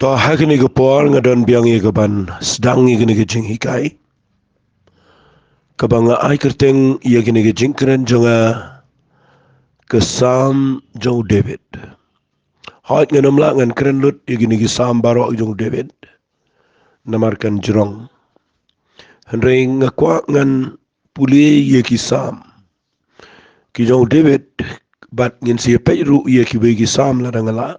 To hakini ke por ngadon biang ye ke ban sedang ye kene ke jing hikai. Kabanga ai kerteng ye kene ke jing keren jonga ke Sam Jong David. Hot nganam la ngan keren lut ye kene ke Sam Barok Jong David. Namarkan Jong. Henry ngakwa ngan puli ye ki Sam. Ki Jong David bat ngin si pe ru ye ki we ki Sam la dangala.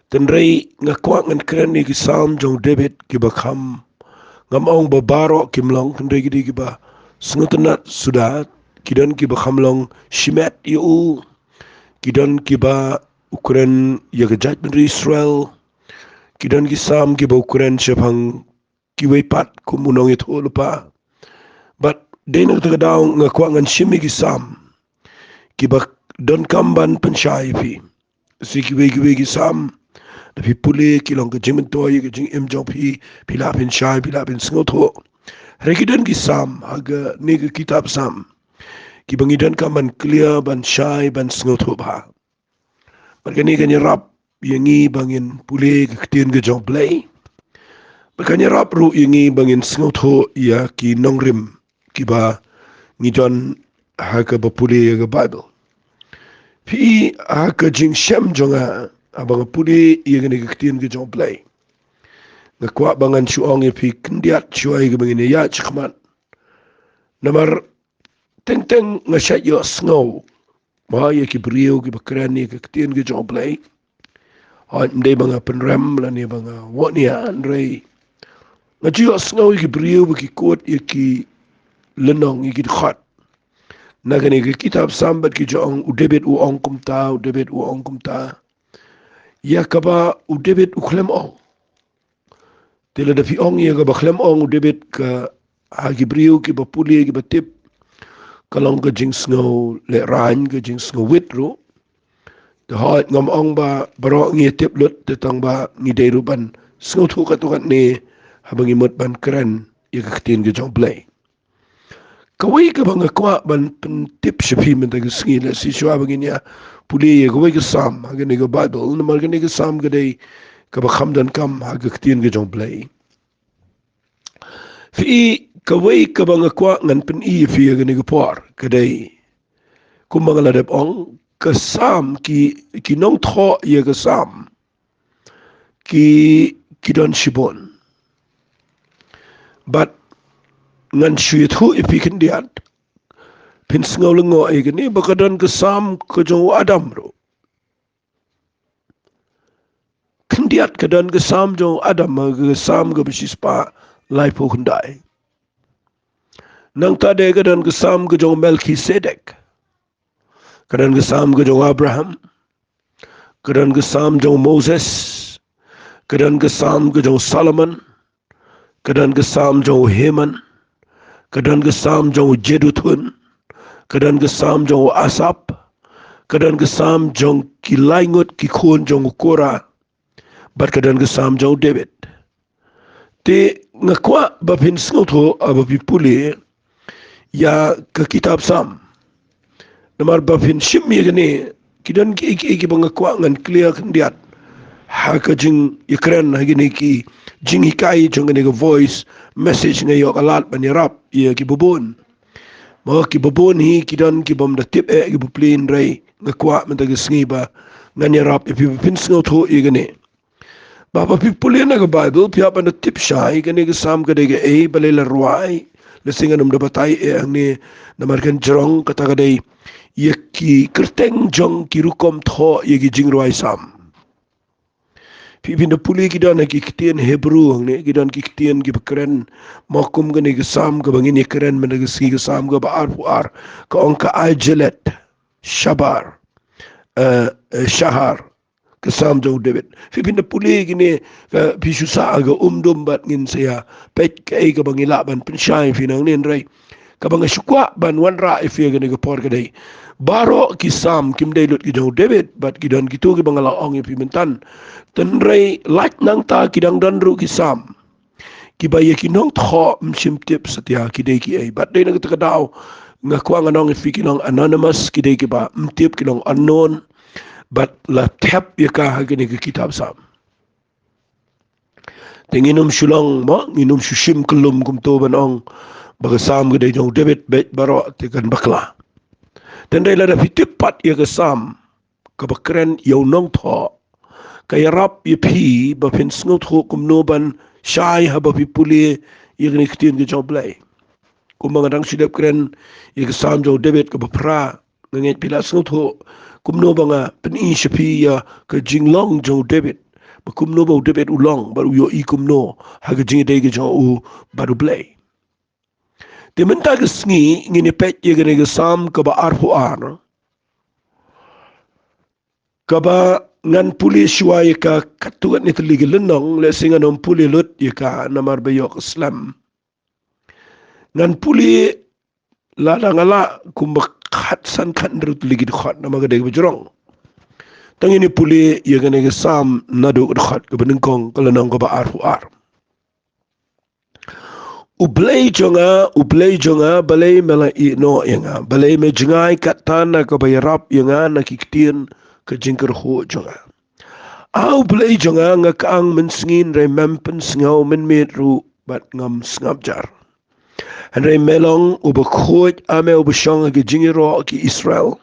Tenrei ngakwa ngan keren ye ki Sam Jong David ki bakam ngam babaro kimlong kendai gidi kiba sengutenat sudah kidan kiba kamlong shimet yu kidan kiba ukuran ya kejat dari Israel kidan kisam kiba ukuran sepang kiwai pat kumunong itu lupa but dena terkadau ngakwa ngan shimi kisam kiba don kamban pensyai fi si kiwai kisam tapi pulih kilong kejing mentoi kejing emjong pilapin syai pilapin sengoto rekidan kisam aga nega kitab sam kibangidan kaman clear ban syai ban sengoto ba berkani kanya rap yangi bangin pulih ketien kejong play berkani rap ru yangi bangin sengoto ya ki nongrim kiba ngidon haga bapulih aga bible pi haga jing syam jonga abang puli ia kena ketien ke jong play ngakwa bangan suong ye pi kendiat suai ke bangine ya chikmat namar teng ngasat yo snow ma ye ki brio ki bakran ye ketien ke jong play hot ndai banga penram la ni banga wonia andrei ngaji yo snow ki brio ki kot ye ki Lynnong ye ki khat nagane ke kitab sambat ki jong udebet u ong kumta udebet u ong kumta ya kaba udebet uklem ong tela da fi ong ya kaba klem ong udebet ka hagibriu ki bapuli ki batip kalong ka jing snow le rain ka jing snow witru the hot ngam ong ba baro ngi tip lut te tang ba ngi deiru ban snow thu ka tukat ne habang imot ban keren ya ka ktin ka jong play kawai ka bang kwa ban tip shafi men ta ski la si shwa bangin ya puli ye kawai ka sam hagen ga bible na mar ga sam ga dei ka ba khamdan kam ha ga ktin ga jong play fi kawai ka bang kwa ngan pen i fi ga ga por ka dei kumang la dep ong ka sam ki nong tho ye ka sam ki don shibon but ngan shuit hu ipi kendiat pin sngau lengo ai gani bakadan ke sam ke jong adam ro kendiat kadan ke sam jong adam ke sam ke bisispa lai po kendai nang tade kadan ke sam ke jong Melchizedek kadan ke sam ke jong Abraham kadan ke sam jong Moses kadan ke sam ke jong Solomon kadan ke sam jong Heman kadan ke sam jong Jeduthun kadan ke sam jong Asap kadan ke sam jong kilaingot ki khon jong Kora bat kadan ke sam jong David te ngakwa bapin sngoto abapi puli ya ke kitab sam namar bapin shimmi gane kidan ki bangakwa ngan clear kendiat haka jing ikran hagini ki jing hikai jong ne voice message ne yo alat banirap ye ki bubun mo ki bubun hi kidan ki bom da tip e ki buplin rai ngakwa menta gisngi ba nganirap ipi pin sngoto igane Bapa pipuli na Bible pia pa na tip siya kani ka sam ka dega balay larway lasing anum dabatay ang ni namarkan Jong katagaday yaki kerteng Jong kirukom tho yaki jingruay sam pipin na puli kidan na kikitian Hebrew ang ni kidan kikitian kipakren makum kani ka sam ka bangin yakren managasi ka sam ka baar puar ka ongka ajelet shabar shahar kesam jauh David. Fipin puli gini ka pisusa aga bat ngin saya pet kai ka bangila ban pensyai finang nin rai ka bang syukwa ban wan ra ifi gini ka por kadai baro kisam kim dai lut ki jauh David bat kidan gitu ki bangala ong ifi mentan ten rai lak nang ta kidang dan ru kisam ki baya kinong tho msim tip setia kidai ki ai bat dai nang takadau ngakwa nganong ifi kinong anonymous kidai ki ba mtip kinong unknown but la tap yaka hagini ke kitab sam Tinginum syulang ma, nginum syushim kelum kumto banong, bagasam gede jong David bet barok tekan bakla. Tendai lada fitipat ya kesam, kabakren yau nong tho, kaya rap ya pi, bapin sngut ho kumno ban syai haba pi puli, ya kini ketiin ke jong blay. Kumangadang sidap keren, ya kesam jong David kabapra, ngengit pila sngut ho, kumno banga peni syapi ya ke jinglong jong David. Kumno bau David ulang baru yo i kumno haga jingi dege jong u baru blay. Dia minta ke sengi ngini pet ye gene ke sam ke ba arfu ar. Ke ba ngan puli syua ye ka katuat ni teli ke Lynnong le singa nom puli lut ye ka namar bayok Islam. Ngan puli lada ngala kumbak khat san khat ndru teli ke dikhat nama ke dege bejorong. Tang ini puli ye gene ke sam nadu dikhat ke benengkong ke Lynnong ke ba arfu ar. Ublay jonga balay mela no yanga balay me jengai katana ka bayarap yanga nakiktian ka jingker ho jonga ublay jonga nga kaang mensngin re mempen sngau men metru bat ngam ngabjar han re melong ubakhoit ame ubashong ka jingiro ki Israel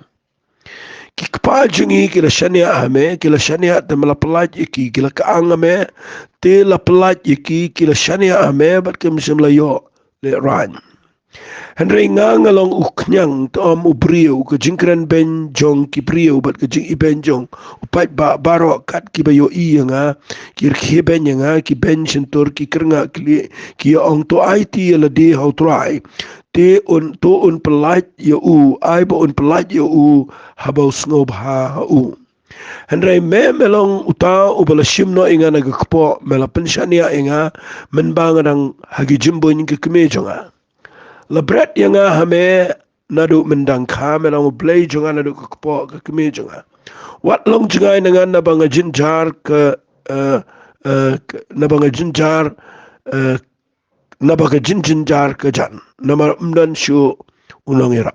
ki kpa jingi ki la shania ame ki la shania te mala pelaj iki ki la kaang ame te la pelaj iki ki la shania ame bat ke msim la yo le ran Henry ngang along uknyang tom ubrio ke jingkran ben jong ki brio bat ke jing iben jong upat ba baro kat ki bayo i nga kir ki ben nga ki ben sentur ki kernga ki ong to it la de how try te on to on pelat ya u ai ba on pelat ya u habau snob ha u Henry me melong uta ubala shimno inga nagakpo mela penshania inga menbangadang hagi jimbo nyingi kime jonga Labret yang hame nadu mendang kame lang ublay jonga nadu kakpo kakme jonga. Wat long jengay nangan nabanga jinjar ke nabanga jinjar nabaga jinjar ke jan namar umdan syu unong ira.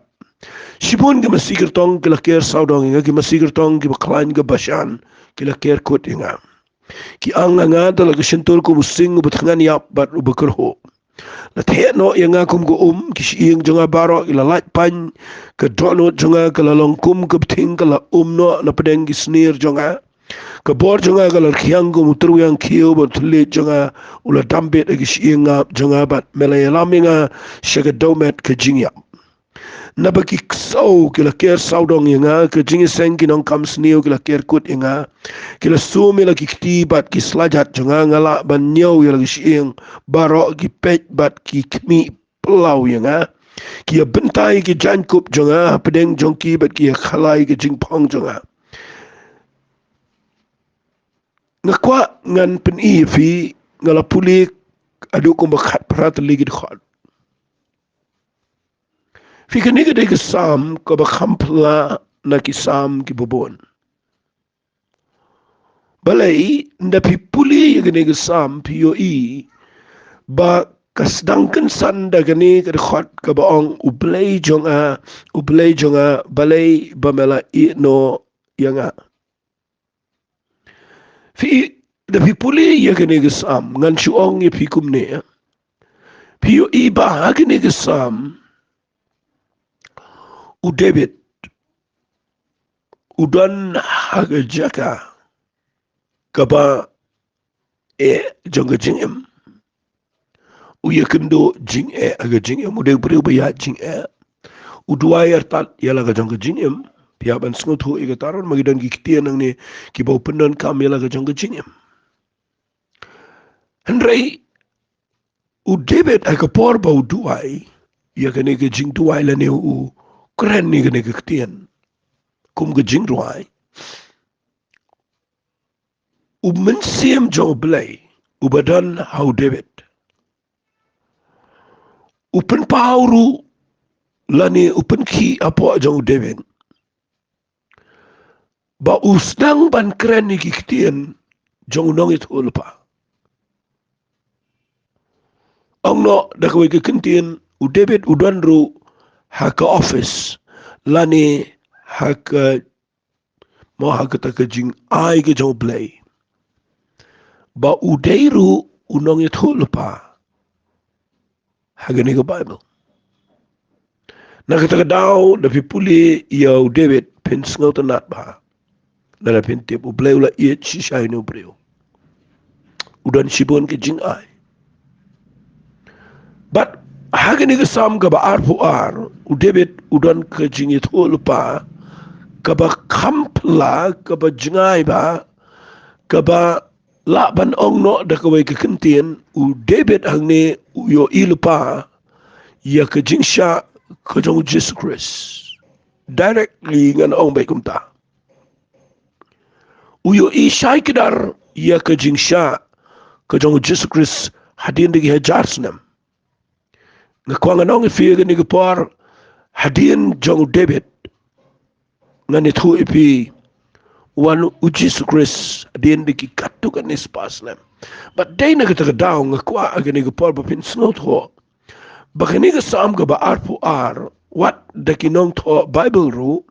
Sipun ke masikir tong ke lakir saudong inga ke masikir tong ke baklain ke basyan ke lakir kut inga. Ki ang nga talaga sentul ko busing ubetngan yap bat ubekerho. La the no yang akum go kisi yang jonga baro ila light pan ke dono jonga ke la longkum ke ting ke la no na pedeng ki snir jonga ke bor jonga ke la khiang go mutru yang khiu bo thli jonga ula dambet ke kisi yang jonga bat melay laminga shaga domet ke jingya na baki ksau ke la ker saudong yang ke jingi seng ki nong kam snio ke la ker kut yang ke la sumi la ki kti bat ki slajat jonga ngala ban nyau ya la kisi yang baro ki pet bat ki kmi pelau yang ki bentai ki jankup jonga pedeng jongki bat ki khalai ki jingpong jonga ngakwa ngan pen fi ngala puli adu ko bakhat prat ligi khot fi kani ke de sam ko bakhampla na ki sam ki bobon balai nda pi puli ye gane ke sam pi yo i ba kasdangkan sanda gani ke khot ka baong ublay jonga balai bamela i no yanga fi da pi puli ye gane ke sam ngan chuong ye pi kumne pi yo i ba gane ke sam u David udan haga jaka kaba jonga jingem uya kendo jing aga jingem udah beri ya jing uduayar tat yala ga jonga jingem piaban sngot ho iga taron magidan giktian nang ni ki bau pendan kam yala ga jonga jingem Henry u David aga por bau duai ya kene ga jing duai la ne u keren ni kene giktian kum ga jing duai mensiam jong belai ubadan how David upen pauru lani upen ki apo jong David ba usnang ban keren ni kiktian jong nong itu lupa ang no dakawai ke kentian u David udan ru haka office lani haka mo haka taka jing ai ke jong belai ba udairu unong itu lupa hagani ke Bible. Nak kata daw dapat puli yau David pins ngau tenat bah. Nada pintip ublay ula iet si syai no brio. Udan sibon ke jing ai. But hagani ke sam ka ba arpu ar u David udan ke jing itu lupa ka ba kampla ka ba jingai ba ka ba la ban ong no da ka wai ke kentien u David hang ne yo ilupa ya ke jing sha ka jong Jesus Christ. Directly ngan ong bai kumta. Uyo ishai kedar ya ke jing sha ka jong Jesus Christ hadin digi hajar senam. Ngakwang anong ifi ni gapar hadin jong David ngan itu ipi wan u Jesus Christ hadin digi katukan ispas nem. But day na kita daw ngakwa agani gapar bapin snot ho. Bakani ka sam ka ba arpu ar what da kinong to Bible ru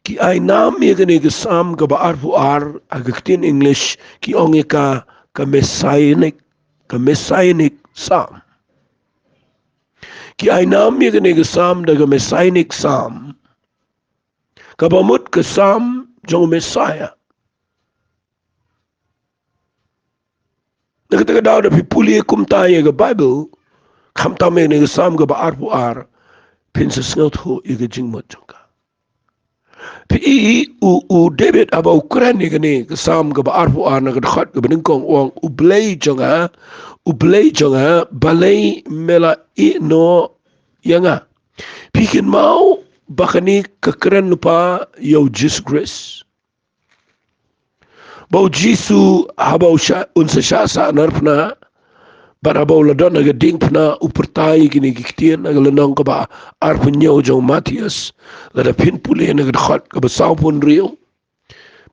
ki ay nam ye gani ka sam ka ba arpu ar agaktin English ki onge ka messianic psalm ki ay nam ye gani ka sam da ka messianic psalm ka ba mut ka psalm jong messiah nakita ka daw da pipuli kumta ye ka Bible kamta me ni ka psalm ka ba arpu ar pinsa sngot ho ye ka jing mot jong ka Pi u David aba Ukraine ni gani kesam ke ba arfu ana ke dekat ke beningkong uang ublay jonga balai mela I no yanga pikin mau bakani kekeren lupa yau Jesus Christ bau Jisu habau unsa syasa narpna barabau ladon aga ding pna upertai kini kiktian aga Lynnong ka ba arfu nyau jong Matias lada pin puli na dekat ke besau pun rio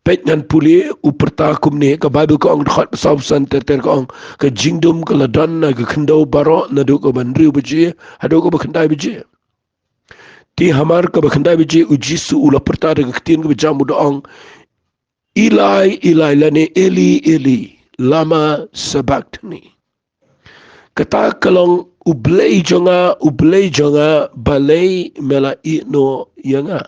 pet ngan puli uperta kumni ka Bible ko ang dekat besau san ter ko ang ka jingdom ka ladon na ka kendau baro na do ka bandriu beji hado ka bakandai beji ti hamar ka bakandai beji ujisu ula perta de kiktian ka bejamu doang Ilai lane Eli lama sabachthani kata kalong ublay jonga balay mela I no yanga.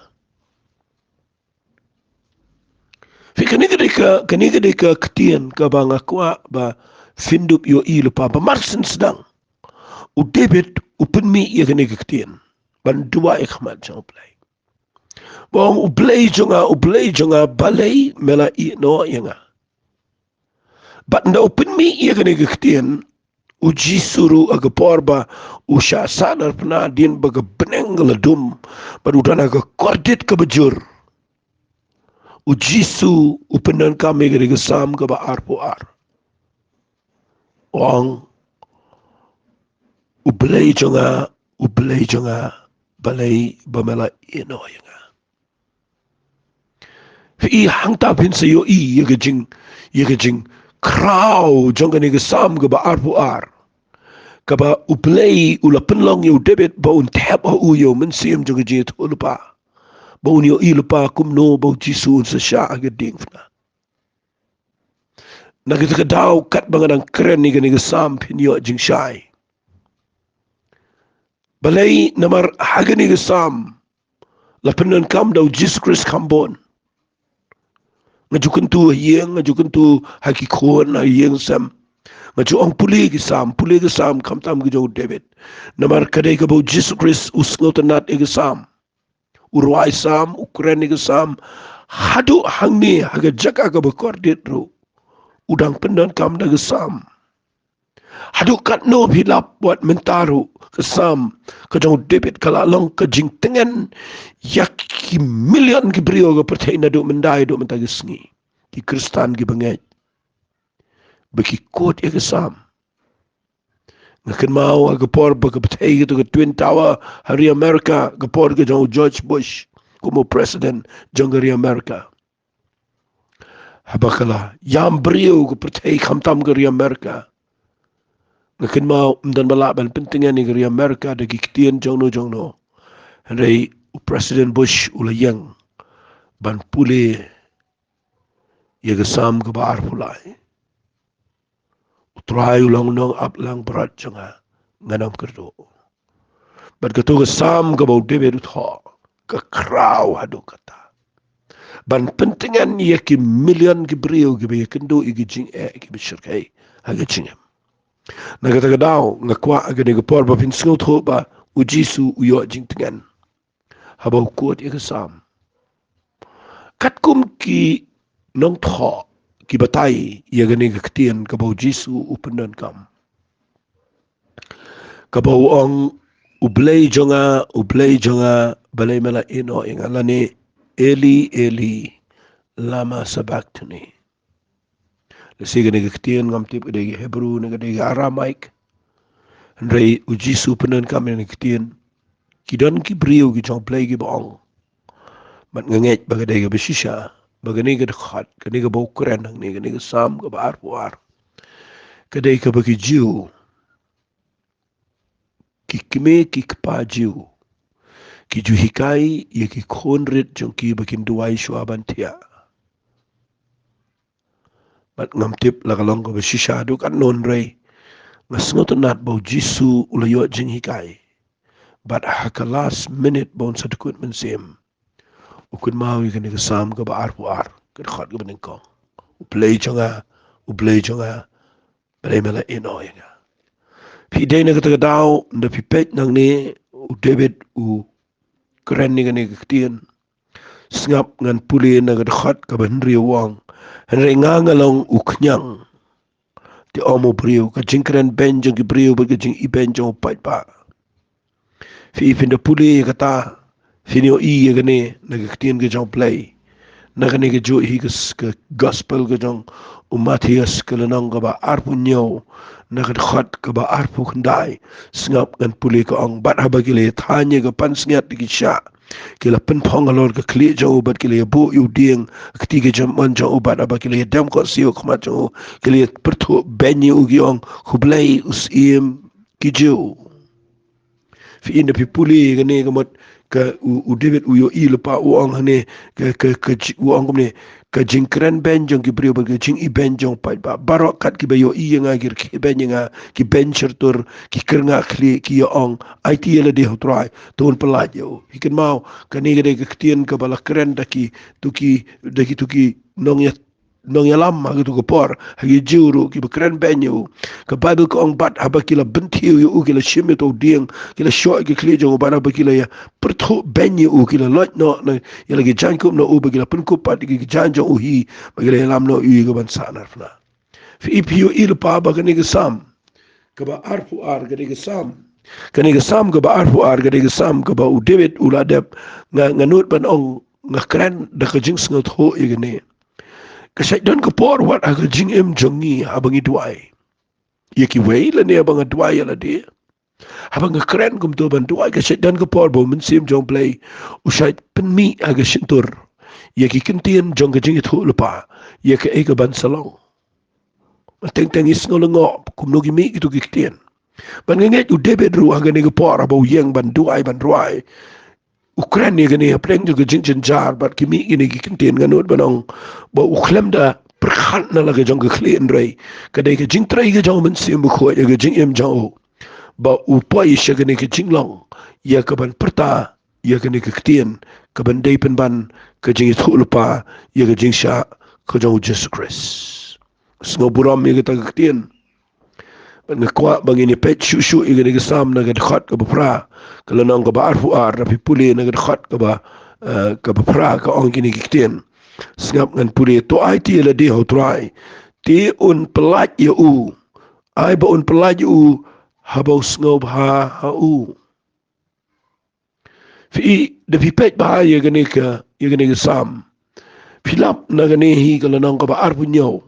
Fi kaniga deka ketien ka ba ngakwa ba findup yo I lupa ba marsen sedang. U David upenmi ya kaniga ketien. Ban dua ikhmat jang play. Bong ublay jonga balay mela I no yanga. But nda upenmi ya kaniga ketien uji suru aga porba usha sanar pna din baga beneng ladum barudan aga kordit ka bejur uji su upenan kami gari gesam ka ba arpo ar ong ublay jonga balay bamela ino yanga fi hangta pin sayo I yaga jing kraw jonga ni gesam ka ba arpo ar kaba uplay ula penlong yo David ba un tap o yo mensiam jong jit ulpa ba un yo ilpa kumno ba Jisu sa sha aga ding fna nagita daw kat bangadang kren ni gani sam pin yo jing shai balay namar hagani sam la penan kam daw Jesus Christ kambon ngajukan tu hakikon yeng sam Maju ang puli ke sam kamtam ke jauh David. Namar kadai ke bau Jesus Christ usngot nat ke sam. Urwai sam ukuran ke sam. Hadu hangni haga jaka ke bekordit ru. Udang pendan kam ke sam. Hadu kat no hilap buat mentaru ke sam ke jauh David kalalong ke jing tengen yaki million ke brio ke percaya nadu mendai do mentagi sengi. Ki Kristan ke bengai. Bagi kot ya kesam. Ngakan mau agapor bagapatay gitu ke Twin Tower hari Amerika agapor ke jang George Bush como president jang hari Amerika. Habakala yam brio ke patay kamtam ke hari Amerika. Ngakan mau dan balaban pentingan ni hari Amerika dagi kitian jang no. Hari President Bush ulayang ban pule ya kesam ke bar pulai. Try ulang nong up lang berat janga nganam kerdo. Bat ketu ke sam ke bau David tho ke kraw hadu kata. Ban pentingan ia ki million ki brio ki be kendo igi jing ki bishirkai haga jingam. Na kata ke dau ngakwa aga de por ba pin sngot ho ba ujisu uyo jing tengan. Habau kuat ia ke sam. Kat kum ki nong tho ki batai ia gani ke ketien ke bau jisu upendan kam. Ke bau ong ublay jonga balay mala ino ingalani Eli Eli lama sabachthani. Lesiga ni ketien ngam tip de Hebrew ni de Aramaik. Andrei uji supenan kami ni ketien. Kidan ki brio ki jong play ki bong. Mat nganget bagade ga besisha, bagani ga khat, kani ga bau kren nang ni kani ga sam ga bar puar. Kadai ka bagi jiu. Ki kime ki kpa jiu. Ki juhikai ya ki konrit jong ki bakin duai shuaban tia. Mat ngam tip lakalong ka besisha du kan non rei. Ngasngot nat bau jisu ulayo jing hikai. But haka last minute bau sadukut mensim. Ukun mau ikan ni sam ka baar puar. Kan khat ka bening kong. Uplay jonga. Balay mala ino nga. Pi day na kata daw na pipet nang ni David keren ni kan ni ketien. Sngap ngan puli na khat ka benri wang. Henry ngangalong uknyang. Ti omo brio ka jingkren ben jong ki brio ba ka jing iben jong pat pa. Fi ipinda puli kata finio i gani nagkatien ka jong play nagani ka jo hi ka gospel ka jong Matthias ka lanang ka ba arpu nyaw nagkhat ka ba arpu kandai sngap kan puli ka ang bat habagile thanya ka pansngat ki sha kila penpong alor ka kli jong bat kila bu yu ding ketiga jam man jong bat habagile dam ko siyo khma jong kila pertu benyi ugiong hublai usim ki jo fi ina pi puli gani gamot ka David uyo ilupa uang hane ka uang kumne ka jingkren ben jong ki brio ba jing i ben jong pa ba barok kat ki bayo i nga gir ki ben nga ki ben chertur ki kernga khli ki ong it ele de hotrai ton pelajo ikan mau kani gade ka ktien ka bala kren daki tuki nong ya lama gitu ko por hagi juru ki bekren benyu ka bible ko ong bat habakila bentiu yu kila shimit o ding kila sho ki klijo ba habakila ya pertho benyu kila lot no ya lagi jankum no u bagila penku pat ki janjo u hi bagila lam no yu ga ban sanar fna fi ipu il pa ba kani ga sam ka ba arfu ar ga ga sam kani ga sam ka ba arfu ar ga ga sam ka ba u David uladep nganut ban ong ngakren da ka jing sngot ho igene kasi don ko por wat aga jing jongi abang idwai yaki wei la ne abang idwai la de abang keren kum to ban duai kasi don ko por bo men sim jong play usai penmi aga sintur yaki kentien jong ga jing thu lupa yaki ega ban salong teng is ngolongo kum no gi mi gitu kentien ban nget u David ru aga ne ko por abo yeng ban duai Ukraine gani apreng juga jing jar bat kimi gini kintien ganut banong ba uklem da perkhan na laga jong klien rei kadai ke jing trai ke jong men sim ko ya ke jing em jong ba upai she gani ke jing long ya ke ban perta ya gani ke ktien ke ban dei pen ban ke jing thulpa ya ke jing sha ko jong Jesus Christ sngo buram ya ke ta ktien ngakwa bangini pet shu igani ke sam na ke khat ka bra kalau nang ka ba arfu ar rapi puli na ke khat ka ba pra ka ong gini kitien sngap ngan puli to ai ti la di ho try ti un pelat ya u ai ba un pelat u habau snob ha u fi de fi pet ba ya gani ka sam filap na gani hi kalau nang ka ba arfu nyo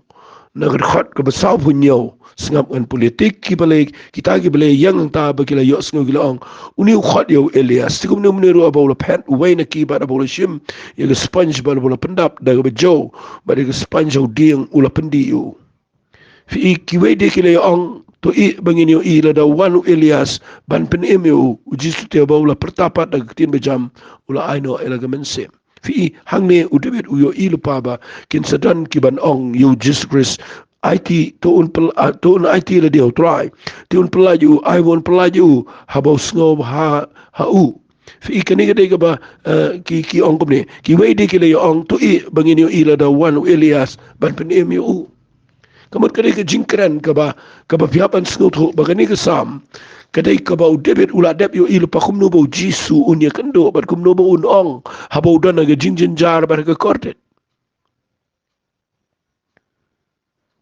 na ke khat ka ba sau pu nyo sengap ngan politik ki balai kita ki balai yang ta bakila yo sngo gila ong uni khat yo Elias tikum ne mne ru abawla pen way na ki ba abawla shim ya sponge ba abawla pendap da ba jo ba de sponge o ding ula pendi yo fi ki way de kila ong to i bangin yo i la da wanu Elias ban pen emyo ujisu te abawla pertapat da tin bejam ula aino elaga mensem fi hangne u David u yo ilu paba kin sadan ki ban ong yo Jesus Christ IT tuun IT la dia try tuun pelaju I won pelaju habau snob ha u fi ikani gede ka ba ki ong kom ni ki wei di ki le ong tu I bangin yo ila da wan Elias ban pen em yo kamot kade ka jingkran ka ba piapan snob ho bagani ka sam kadai ka ba David ula dep yo ila pa kum no bo Jisu unya kando bat kum no bo un ong habau dana ga jingjin jar bar ka kortet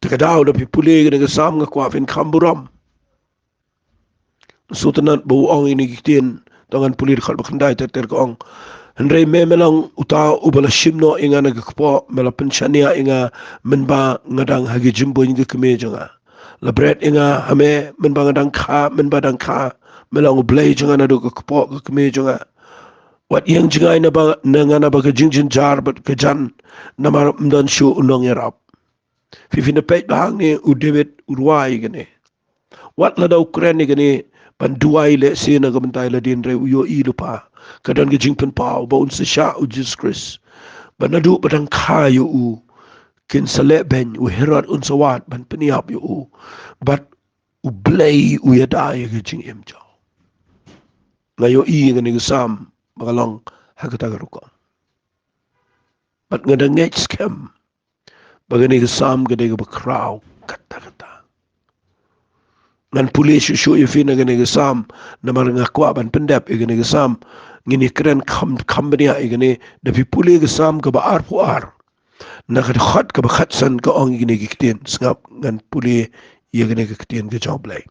Tekadau da pipuli ga sam nga kwa fin kamburam. Sultanat bu ong ini kitin tangan pulir khal bakandai ter ko ong. Henry me melang uta ubala shimno inga na gakpo mela penshania inga menba ngadang hagi jimbo inga keme jonga. Labret inga hame menba ngadang kha menba dang kha melang ublay jonga na do gakpo keme jonga. Wat yang jingai na ba ngana ba jingjin jar bat kejan namar mdan shu unong yarap. Fifina pej bahang ni u David urwai gane. Wat la da Ukraine gane pan duai le sena ga bantai la din re u yo I lupa. Kadan ga jingpen pau ba un se sha u Jesus Christ. Ban na du badang kha yo u kin sale ben u herod un sawat ban peniap yo u. Bat u blay u ya dai ga jing em jo. Na yo I gane ga sam magalong hakata ga ruko. Bat ngada ngech scam. Bagani ka sam gade ka bakraw kata. Ngan puli shushu ifina gani ka sam na maranga kwa ban pendap gani ka sam ngini kren company gani da pi puli ka sam ka ba ar pu ar. Na ka khat ka ba khatsan ka ong gani ka kitin ngap ngan puli ya gani ka kitin ka joblay.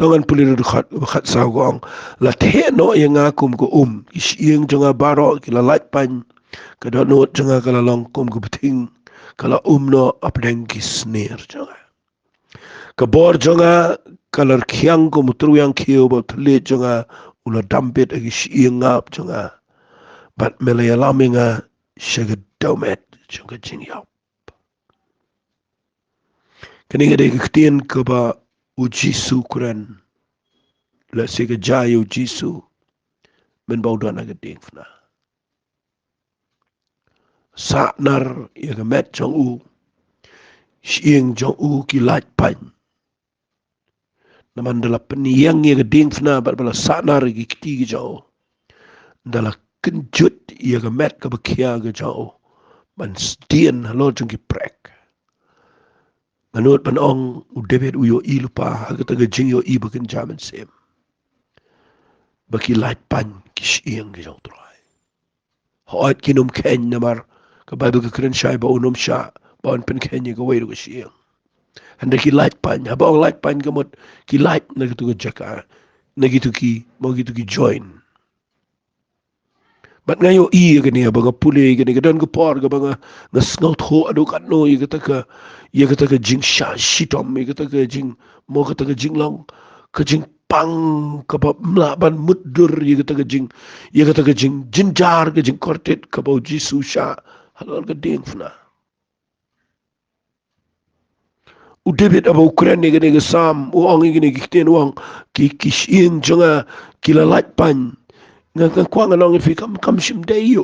To ngan puli ru khat sa ko ong la the no ya nga kum ko isyeng jonga baro kila light pan ka do no jonga kala long kum ko beting kala no apdeng kisner jonga kabor jonga kalar khiang ko mutru yang khio ba thle jonga ula dampet agi shiengap jonga bat melaya laminga shaga domet jonga jingyap kani gade kitien ko ba ujisu kuran la sega jayu jisu men bawdana gading fna Sa'nar ya met jong u sieng jong u ki laj pan naman dala peniyang ya gading fna bala sa'nar gi kiti gi jao dala kenjut ya met ka bakia gi jao man stien halo jong ki prek manut pan ong u David u yo I lupa hagata ga jing yo I bakin jaman sem baki laj pan ki sieng gi jao trai hoat kinum ken namar ka Bible ka kren shai ba unom sha ba on pen kenya ka wei ru siang handa ki light pan haba ong light pan ka mot ki light na gitu ka jaka na gitu ki mo gitu ki join bat ngayo I ka niya ba nga puli ka niya dan ka por ka ba nga snout ho adu ka no I ka ta ka jing sha shitom I ka ta ka jing mo ka ta ka jing long ka jing pang ka ba mlaban muddur I ka ta ka jing jinjar ka jing kortet ka ba jisu sha halal ka ding fna u David aba Ukraine ni gani sam u ong gani kiten wang ki kishing jonga kila light pan nga kwang anong fi kam shim day yo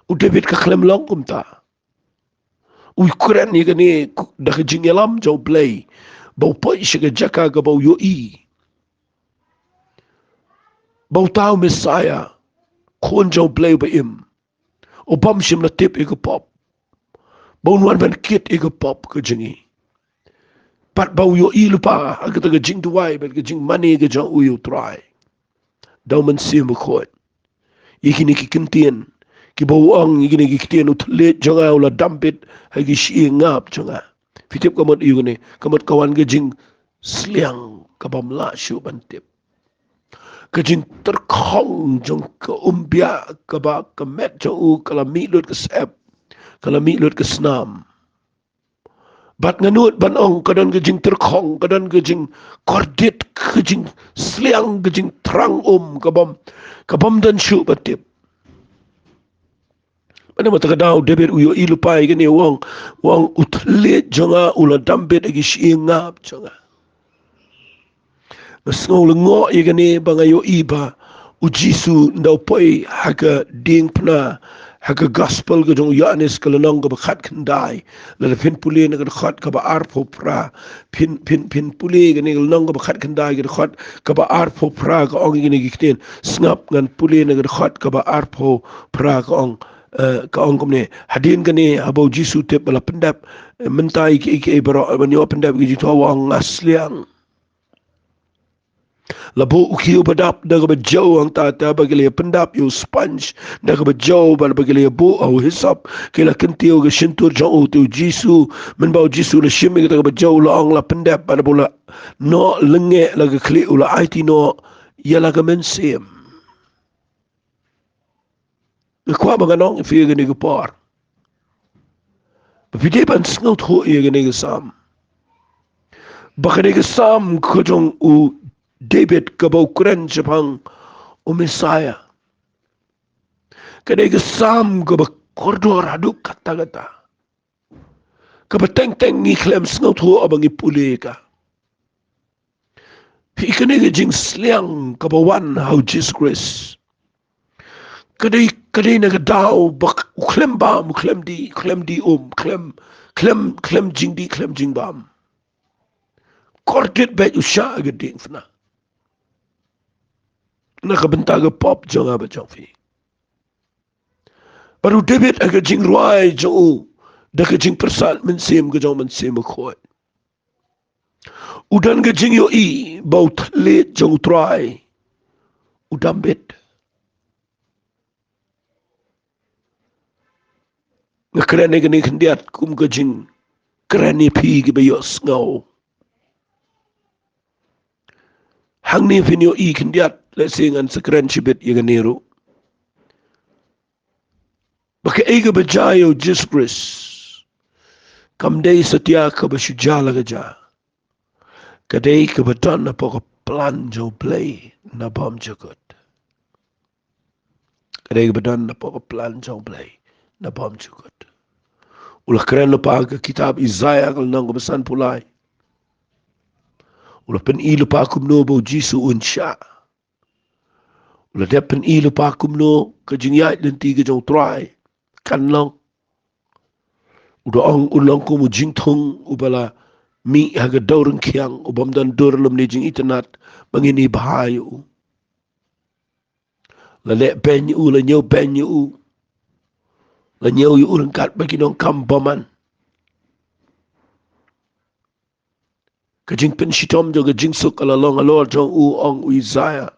u David ka klem long kumta u Ukraine ni gani da ka jingelam jo play ba po shiga jaka ga ba yo I ba tao Messiah kon jo play ba im o bam shim na tip iko pop bau nuan ban kit iko pop ka jingi pat bau yo I lupa agata ka jing tuwai bat ka jing money ka jang uyo try daw man sim ko ikini ki kintien ki bau ang ikini ki kintien utle janga ula dampit hagi shi ngap janga fitip kamot iyo ni kamot kawan ka jing sliang kabam la shu ban tip ka jing terkong jong ka umbia ka ba ka met jang u kala mi lut ka sep kala mi lut ka snam bat nganut ban ong kadan ka jing terkong kadan ka jing kordit ka jing sliang ka jing terang kabam dan shu batip Ano mata kadaw David uyo ilupay gani wang utlit jonga ula dambit agi siingap jonga Masngaw lengo igani bangayo iba ujisu ndaw poy haga ding pna haka gospel ke jong Yohanes ke Lynnong ke bakhat kendai la pin puli na ke khat ke ba arpo pra pin puli ke ni Lynnong ke bakhat kendai ke khat ke ba arpo pra ke ong ni gikten snap ngan puli na ke khat ke ba arpo pra ke ong komne hadin ke ni abau jisu tep bala pendap mentai ke baro banyo pendap ke jitu wang asliang labo ukiu badap daga bajau ang tata bagili pendap yu sponge daga bajau bal bagili bu au hisap kila kentiu ke shintur jong tu jisu men bau jisu le shimi daga bajau la ang la pendap pada bola no lenge laga kli ula it no ya laga mensim kwa banganong fi gani ke par bapide ban sngot ho ye gani ke sam bakani ke sam kujong u David kabau kren Jepang o Messiah. Kadai ke sam ke kordor aduk kata-kata. Ke teng-teng ni klem sngot ho abang ipule ka. Ikane ke jing sliang ke bawan how Jesus Christ. Kadai na ke dau bak klem bam klem di klem jing di klem jing bam. Kordet bet usha ke ding fna. Na ke benta ke pop jong aba jong fi. Baru David agak jing ruai jauh, dah jing persat mensim ke jauh mensim khoi. Udan ke jing yoi bau telit jauh try, udam bet. Ngakran ni kini kendiat kum ke jing kerani pi ke bayos ngau. Hang ni fin yoi kendiat lesingan sekeren cibet yang niru. Baka ega bajayo jispris. Kamdei setia ke basyujala ke jah. Kadai ke beton na pokok plan jauh play na bom jagut. Kadai ke beton na pokok plan jauh play na bom jagut. Ulah keren lupa ke kitab Isaiah kalau nang kebesan pulai. Ulah pen i lupa aku menobo Jisu unsya. Ulah dia pen i lupa aku menobo ke jingyat dan tiga jauh try. Kan long. Udah ong ulang ku mu jingtung ubala mi haga daurang kiang ubam dan dorlem ni jing internet mengini bahayu. La lek benyu la nyau benyu. La nyau yu urangkat bagi nong kambaman. Kajing penshitom jo kajing suk ala long alor jong u ong u Isaiah.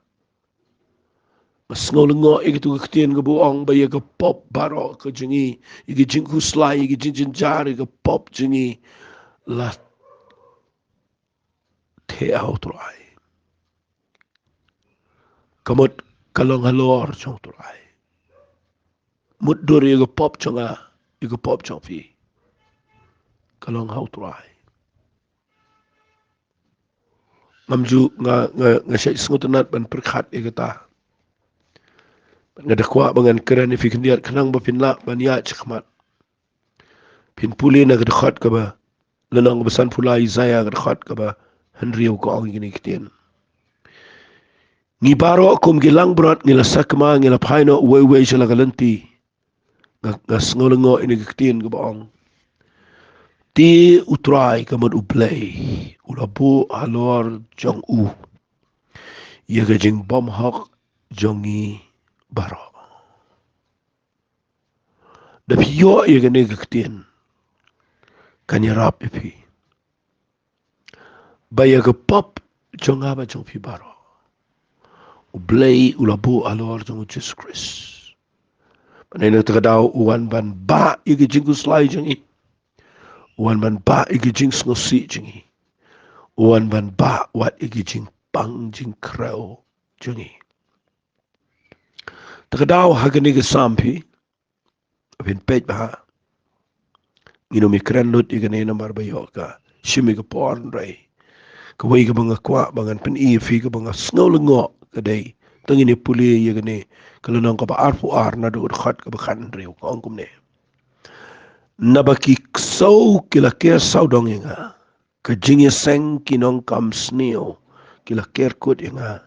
Mas ngolongo ikitu ketien ke buong baya ke pop baro ke jengi iki jing huslai iki jing jenjar ke pop jengi la te au trai. Kamot kalong alor jong trai. Mut dur ke pop jonga ke pop jong fi. Kalong hau trai. Ngamju nga syai sengutanat ban perkhat ikata. Ngadakwa bangan keren fi kendiat kenang bapinla ban ya cekmat. Pin puli na gadakhat ka ba Lynnong besan pula Isaiah gadakhat ka ba Henry ko ang gini kitien. Ni baro kum gilang berat ngila sakma ngila paino wewe sila galanti. Ngas ngolengo ini kitien ka baong. Ti utrai kamad uplay. Ulabu halor jong u. Ia gajing bom hok jongi baro. Dapi yo ia gani kitien. Kanyarap ipi. Baya ke pop jong aba jong pi baro. Ublay ulabu alor jong Jesus Christ. Panay na tagadaw uwan ban ba igi jingku slay jangi. Uwan ban ba igi jing ngosi jangi. Uwan ban ba wat igi jing pang jing kraw jangi. Tagadaw hagani ke sampi. Apin pej baha. Minumi keren lut igi na nambar bayo ka. Shimi ke porn ray. Kawai ka mga kwa bangan pin-ifi ka mga snowlengo kaday tangin ni puli ya gani kalau nang ka ba arfu ar na do khat ka ba khan rew ka ongkum ne nabaki so kila ker saudong nga ka jingya seng kinong kam sneo kila ker kut nga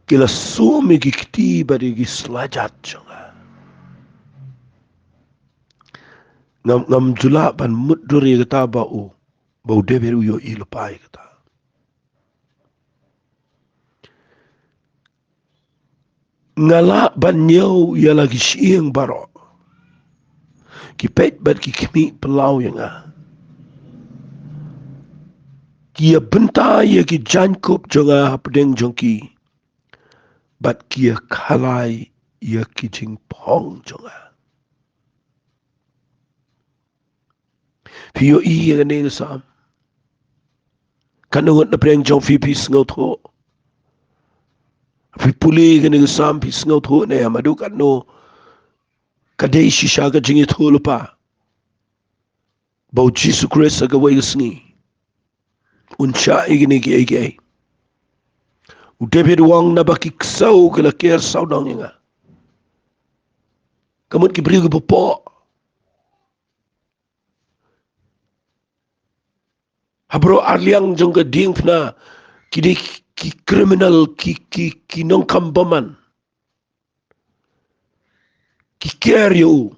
kila sumi ki kti bari gi slajat nga ngam jula ban muduri kata bau David uyo ilupai kata. Ngala ban nyau ya lagi siang baro. Ki pet bat ki kemi pelau yang Kia benta ya ki jankup jonga pedeng jongki. Bat kia kalai ya ki jing pong jonga. Pio i ya ne sam. Kanungot na pedeng jong fi pis ngau tho. Fi puli ka ne sam pis ngau tho ne amadu kanu. Kadai shisha ka jingi tho lupa. Bau Jesus Christ ka wai sngi. Unsha igini ki ege. David wang na baki ksau kala ker sau dong nga. Kamut ki beri ko po. Habro arliang jong ka ding na ki kriminal ki nong kambaman. Ki ker yo.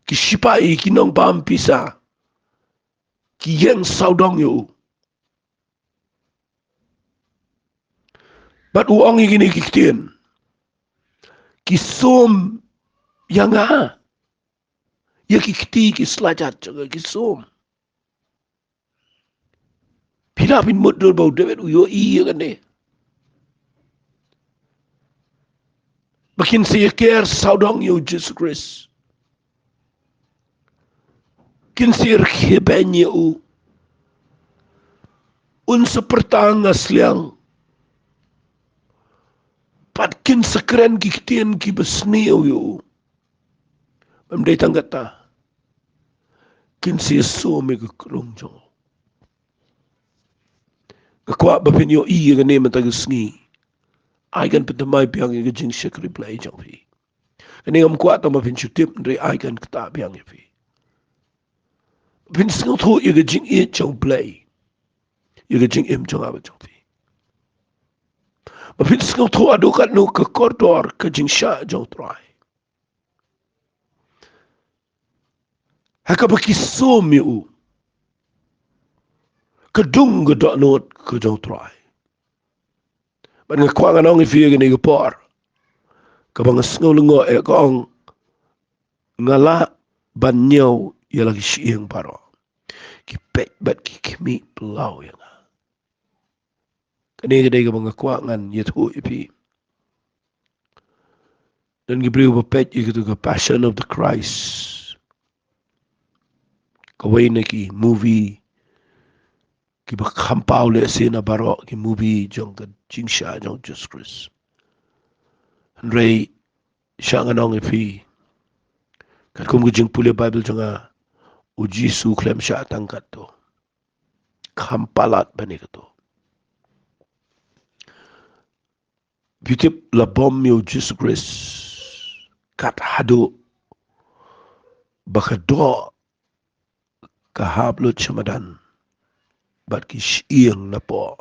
Ki sipai ki nong bam pisa. Ki yang sau dong yo. Bat uang igini ki kitien. Ki som yang ya ki kiti ki selajat juga ki som. Pila pin modul bau David uyo iya kan ne. Makin saya care saudang yo Jesus Christ. Kin saya kebanya sepertang asliang. Patkin sekeren ki kitien ki besni yo. Memdai tanggata. Kin saya so me ke kerong jong. Kekuat bapin yo iya kan ne matag sngi. Ai kan petamai piang ke jing syakri play jong pi. Kani ngam kuat tama pin chutip ndre ai kan kata piang pi. Pin sngo tho ye ke jing e jong play. Ye ke jing em jong aba jong pi. Pin sngo tho adukat no ke koridor ke jing sha jong try. Haka baki so mi kedung ke dok not ke jong try. Ban ngakwa nganong ifi ke ni ke por. Kabang sngo lengo e kong ngala ban nyau ya lagi siang paro. Ki pet bat ki kimi pelau yang. Kani kedai kabang ngakwa ngan ye thu ipi. Dan gibri pet ye ke Passion of the Christ. Kawai na ki movie ki bakampaw le sina baro ki movie jong ka jingsha jong Jesus Christ. Ray siya nga nong ipi. Kat kum ki jing puli Bible jonga uji su klem siya tangkat to. Kampalat ba ni ka to. Bitip la bom yo Jesus Christ. Kat hado baka do kahablot syamadan. Bat ki siang na po.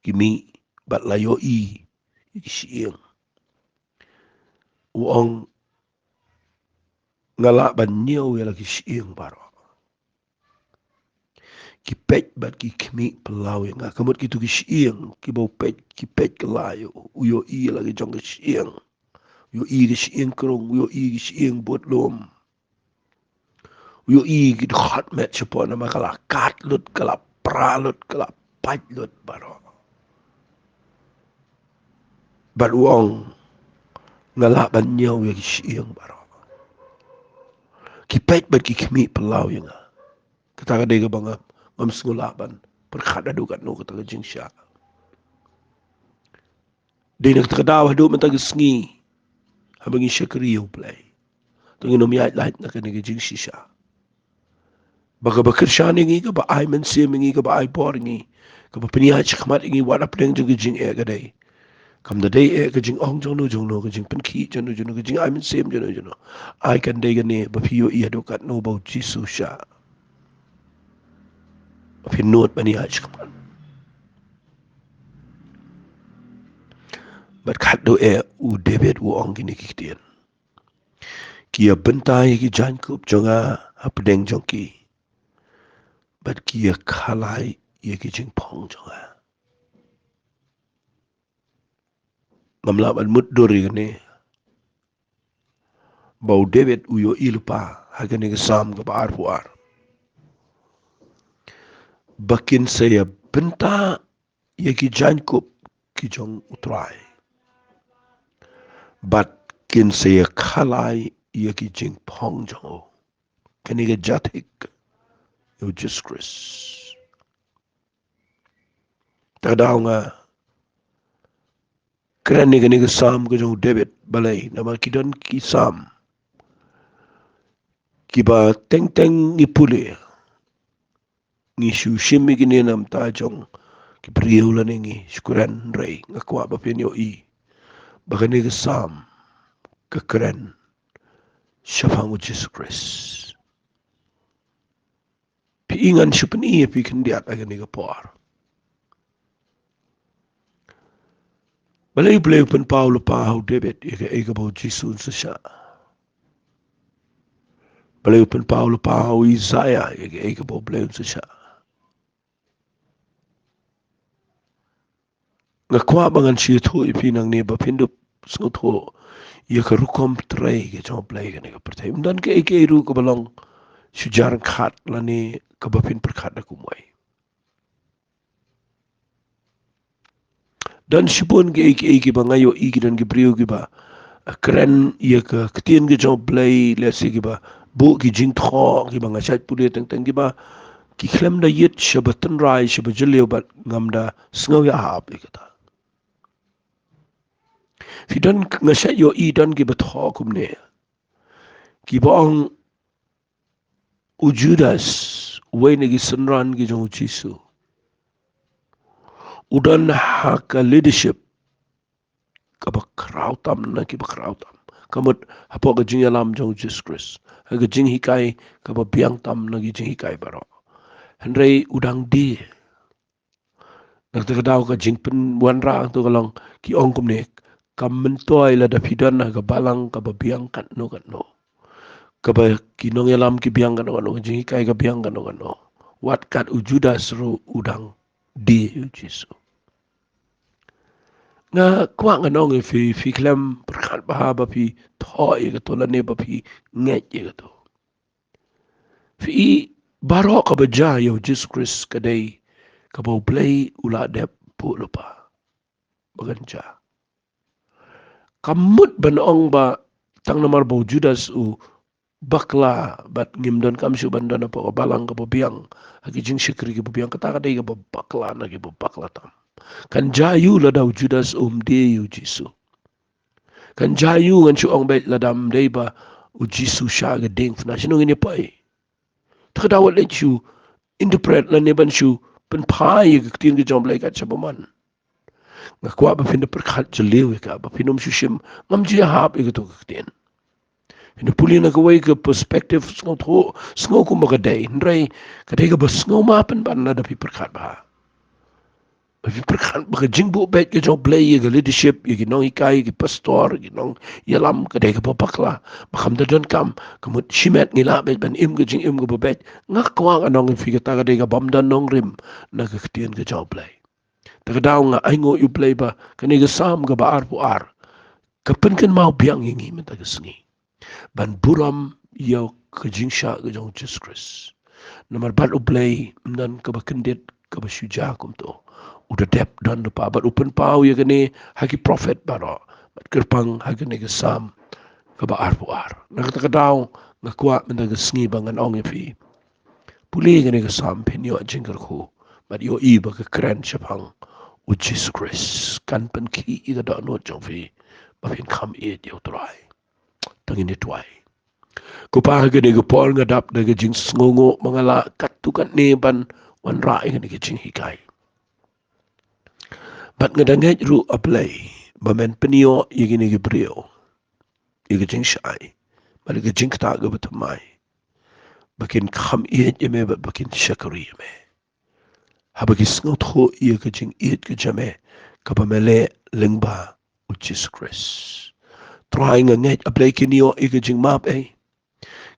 Kimi bat layo ki siang. Uang ngalak ban nyaw ya lagi siang baro. Ki pet bat ki kimi pelau yang kamut ki tu ki siang ki bau pet ki pet kelayo uyo i lagi jong ki siang. Uyo i ki siang kerong uyo i ki siang buat lom. Uyo i ki hot met siapa nama kala kat lut kala pralut kala pat lut baro. Bat uang ngalak ban nyaw ya ki siang baro. Ki pet bat ki kimi pelau yang kata kadai ke bangam ngam sengulaban perkhada dukat no kata ke jingsya. Dai nak takadaw do matag sngi habang syakri yo play. Tungin no miyat lahat na kanige jingsya. Baga bakir shani ngi ka ba ay man sim ngi ka ba ay por ngi ka ba piniyat chakmat ngi wala pdeng jing jing e kadai. Kam da day e ka jing ong jong no ka jing pinki jong no ka jing ay man sim jong no. Ay kan day gani ba piyo iya dukat no ba jisu sya. Pinut maniyat chakmat. But kat do u David u ong gini kiktian. kia bentai ki jankup jonga hapdeng jongki bat kia khalai ye ki jing pong jonga ngamla ban mut dori ne bau David uyo ilpa hagane ke sam ke bar puar bakin saya benta ye ki jankup ki jong utrai bat kin saya khalai ye ki jing pong jongo kani ke jatik yo Jesus Christ tadaw nga kani ke sam ke jong David balai nama kidan ki sam kiba teng teng ni pule ni shu shimi gini nam ta jong ki priu la ningi syukuran rei ngakwa ba penyo i bagani ke sam ke keren syafang Jesus Christ pi ingan syupen i pi kendiat agani ke por balai play pen Paulo pa hau David ika bo Jesus sa balai pen Paulo pa hau Isaiah ika bo play sa ngakwa bangan siya thu ipinang ni ba pindup sngo thu ia ka rukom tray ke jom play ka pertai dan ke ru ka balong sujar khat lani ka bapin perkhat na kumai dan sipun ke bangayo dan ke brio ke ba keren ia ka ketien ke jom play lesi ke ba bu ki jing tho ke banga chat pule teng teng ke ba ki klem da yet shabatan rai shabajlio bat ngamda sngo ya hap ikata fi dan ngashat yo dan ke batho kumne ki bong ujudas way nagi senran ki jong jisu udan haka leadership kaba krautam na ki ba krautam kamut hapo ka jing alam jong Jesus Christ haga jing hikai kaba biang tam nagi jing hikai baro henrei udang di nagtagadaw ka jing pen wanra to kalong ki ong kumne kamentoy la da pidan na balang kaba biang kat no kaba kinong yalam ki biang kan no jing hikai ka biang kan no wat kat ujudas ru udang di jisu nga kwa nga nong fi klem perkhat baha ba fi thoi ga to la ne ba fi nget ye ga to fi baro ka ba ja yo Jesus Christ ka dei ka bo play ula de pu lupa bagan ja kamut ban ong ba tang namar bo Judas u bakla bat ngimdon kam shu bandan apa balang ka bo biang hagi jing shikri ki bo biang kata ka dei ka bo bakla na ki bo bakla tam kan jayu la daw Judas de yu jisu kan jayu ngan chu ong bet la dam dei ba u jisu sha ga ding fna sino ngini pai ta daw le chu interpret la ne ban chu pen pai ga tin ga jom lai ka chabaman nga kwa ba fin de perkhat jelew ka ba finom shu shim ngam ji hap ga to ka tin in de puli na ka wai ka perspective sngo ku ma ga dei ndrei ka dei ga ba sngo ma pen ban na da pi perkhat ba if you perkhan baka jingbo bet ke jong play ye leadership ye nong ikai ye pastor ye nong yalam ka de ka bakla bakam da don kam kamut shimet ngila bet ban im ge jing im ge bet ngak kwa nong fi ka ta ka de ka bam dan nong rim na ka ktien ke jong play ta ka daw nga ai ngo you play ba ka ne ga sam ga ba ar pu ar ka pen kan mau biang ngi men ta ka sngi ban buram yo ka jing sha ge jong Jesus Christ namar bat u play nan ka ba kendit ka ba shuja kum to udah dep dan lupa bat open pau ya gani hagi prophet baro bat kerpang hagi ne sam ka ba ar puar na ka daw na kwa men da sngi bangan ong fi puli gani ka sam penyo jingar khu bat yo i ba ka kran chapang u Jesus Christ kan pen ki i da no jong fi ba fin kham e yo trai tangin ni twai ko pa hagi ne ka pol ngadap da ga jing sngongo mangala katukan ne ban wan rai gani ka jing hikai bat ngadangaj ru apply bamen penio yigini gibrio yigijing shai bal yigijing ta ga batmai bakin kham iet yeme bakin shakari yeme habaki sngot ho yigijing iet ga jame kabamele lengba Jesus Christ trying a net apply kinio e jing map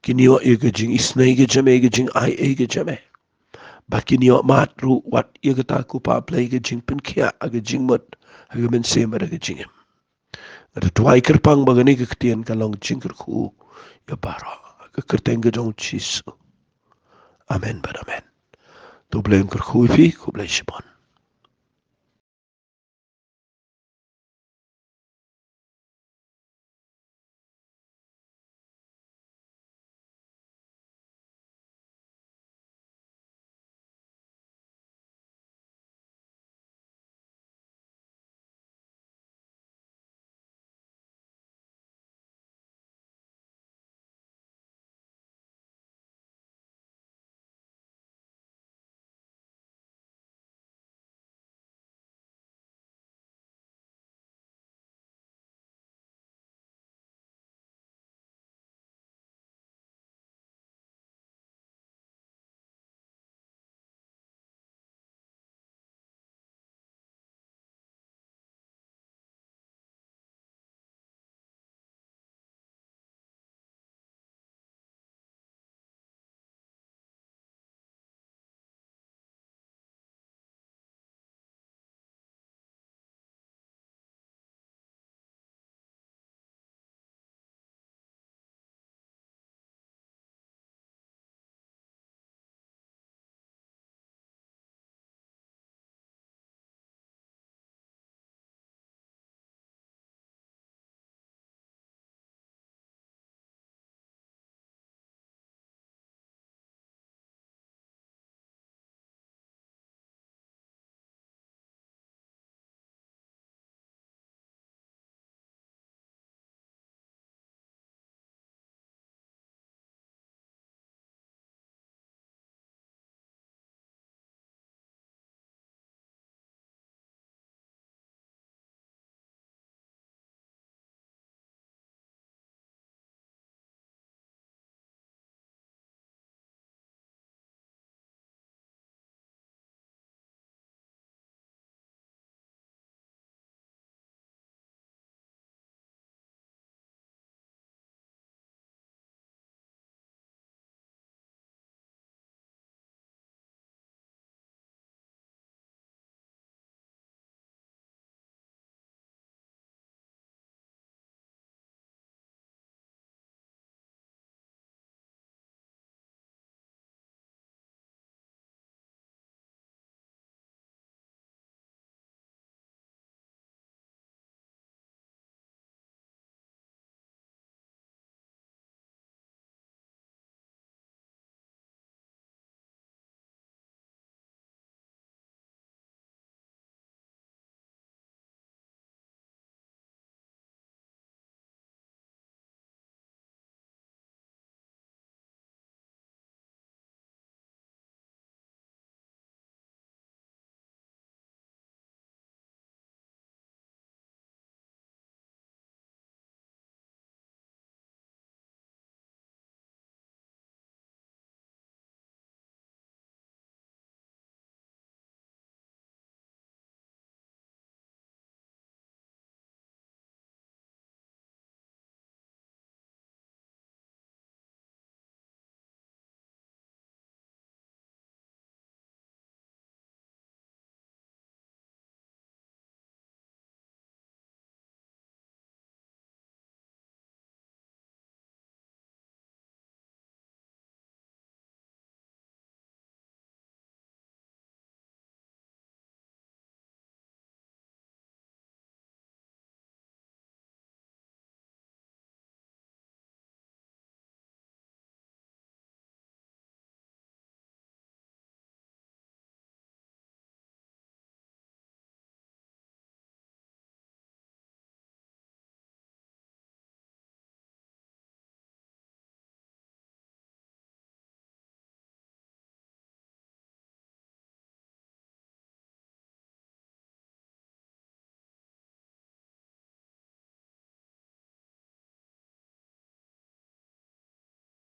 kinio e jing isnai ke jame ke jing ai ke jame ba kinio mat ru wat e ta ku pa apply ke jing pen kia ke jing mot ke men se ma ke jing ada tuai kerpang bagani ke ketien kalong jing ku ya bara ke kerteng ke jong chisu amen bar amen tu blame ku fi ku blame shibon